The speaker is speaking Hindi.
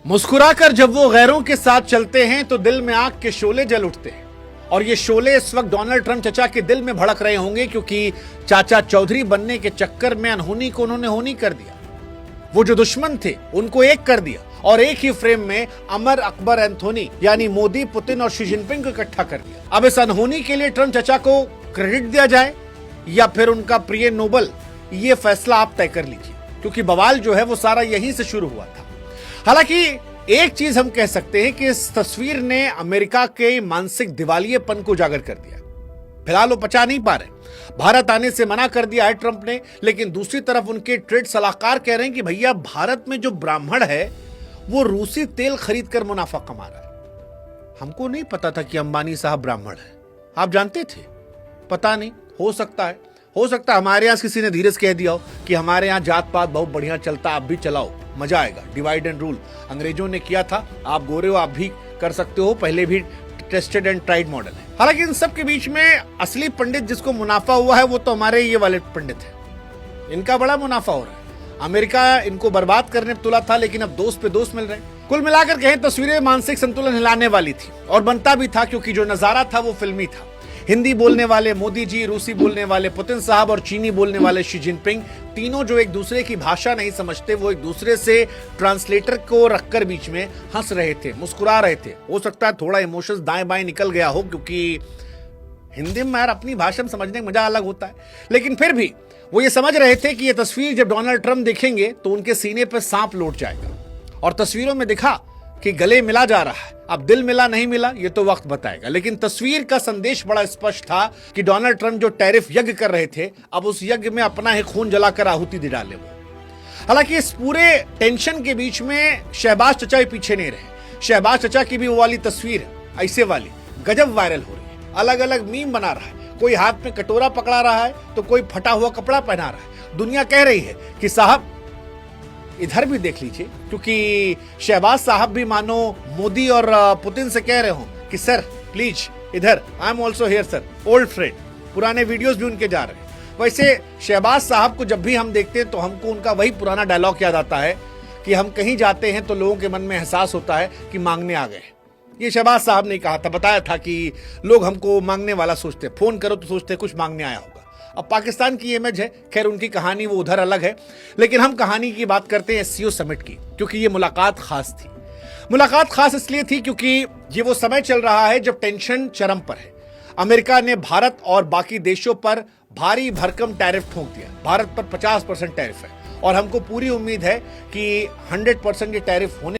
मुस्कुराकर जब वो गैरों के साथ चलते हैं तो दिल में आग के शोले जल उठते हैं। और ये शोले इस वक्त डोनाल्ड ट्रंप चचा के दिल में भड़क रहे होंगे, क्योंकि चाचा चौधरी बनने के चक्कर में अनहोनी को उन्होंने होनी कर दिया। वो जो दुश्मन थे उनको एक कर दिया और एक ही फ्रेम में अमर अकबर एंथोनी यानी मोदी, पुतिन और शी जिनपिंग को इकट्ठा कर दिया। अब इस अनहोनी के लिए ट्रंप चचा को क्रेडिट दिया जाए या फिर उनका प्रिय नोबल, ये फैसला आप तय कर लीजिए, क्योंकि बवाल जो है वो सारा यहीं से शुरू हुआ था। हालांकि एक चीज हम कह सकते हैं कि इस तस्वीर ने अमेरिका के मानसिक दिवालियेपन को उजागर कर दिया। फिलहाल वो पचा नहीं पा रहे, भारत आने से मना कर दिया है ट्रंप ने, लेकिन दूसरी तरफ उनके ट्रेड सलाहकार कह रहे हैं कि भैया भारत में जो ब्राह्मण है वो रूसी तेल खरीद कर मुनाफा कमा रहा है। हमको नहीं पता था कि अंबानी साहब ब्राह्मण है। आप जानते थे? पता नहीं, हो सकता है हमारे यहां किसी ने धीरज कह दिया हो कि हमारे यहां जात पात बहुत बढ़िया चलता, आप भी चलाओ, मजा आएगा। डिवाइड एंड रूल अंग्रेजों ने किया था, आप गोरे हो आप भी कर सकते हो, पहले भी टेस्टेड एंड ट्राइड मॉडल है। हालांकि इन सब के बीच में असली पंडित जिसको मुनाफा हुआ है वो तो हमारे ये वाले पंडित हैं। इनका बड़ा मुनाफा हो रहा है। अमेरिका इनको बर्बाद करने पर तुला था, लेकिन अब दोस्त पे दोस्त मिल रहे हैं। कुल मिलाकर कहें तस्वीरें मानसिक संतुलन हिलाने वाली थी और बनता भी था, क्योंकि जो नजारा था वो फिल्मी था। हिंदी बोलने वाले मोदी जी, रूसी बोलने वाले पुतिन साहब और चीनी बोलने वाले शी जिनपिंग, तीनों जो एक दूसरे की भाषा नहीं समझते, वो एक दूसरे से ट्रांसलेटर को रखकर बीच में हंस रहे थे, मुस्कुरा रहे थे। हो सकता है थोड़ा इमोशंस दाएं बाएं निकल गया हो, क्योंकि हिंदी में यार अपनी भाषा में समझने का मजा अलग होता है। लेकिन फिर भी वो ये समझ रहे थे कि ये तस्वीर जब डोनाल्ड ट्रंप देखेंगे तो उनके सीने पर सांप लौट जाएगा। और तस्वीरों में दिखा कि गले मिला जा रहा है। अब दिल मिला नहीं मिला ये तो वक्त बताएगा, लेकिन तस्वीर का संदेश बड़ा स्पष्ट था कि डोनाल्ड ट्रंप जो टैरिफ यज्ञ कर रहे थे, अब उस यज्ञ में अपना ही खून जलाकर आहुति दे डाले वो। हालांकि इस पूरे टेंशन के बीच में शहबाज चचा भी पीछे नहीं रहे। शहबाज चचा की भी वो वाली तस्वीर ऐसे वाली गजब वायरल हो रही है। अलग अलग मीम बना रहा है, कोई हाथ में कटोरा पकड़ा रहा है तो कोई फटा हुआ कपड़ा पहना रहा है। दुनिया कह रही है कि साहब इधर भी देख लीजिए, क्योंकि शहबाज साहब भी मानो मोदी और पुतिन से कह रहे हो कि सर प्लीज इधर, I am also here sir, old friend. पुराने वीडियोस भी उनके जा रहे हैं। वैसे शहबाज साहब को जब भी हम देखते हैं तो हमको उनका वही पुराना डायलॉग याद आता है कि हम कहीं जाते हैं तो लोगों के मन में एहसास होता है कि मांगने आ गए। ये शहबाज साहब ने कहा था, बताया था कि लोग हमको मांगने वाला सोचते, फोन करो तो सोचते कुछ मांगने आया होगा। अब पाकिस्तान की इमेज है, खैर उनकी कहानी वो उधर अलग है, लेकिन हम कहानी की बात करते हैं एससीओ समिट की, क्योंकि ये मुलाकात खास थी। मुलाकात खास इसलिए थी क्योंकि ये वो समय चल रहा है जब टेंशन चरम पर है। अमेरिका ने भारत और बाकी देशों पर भारी भरकम टैरिफ ठोक दिया। भारत पर 50% टैरिफ है और हमको पूरी उम्मीद है कि 100% ये टैरिफ होने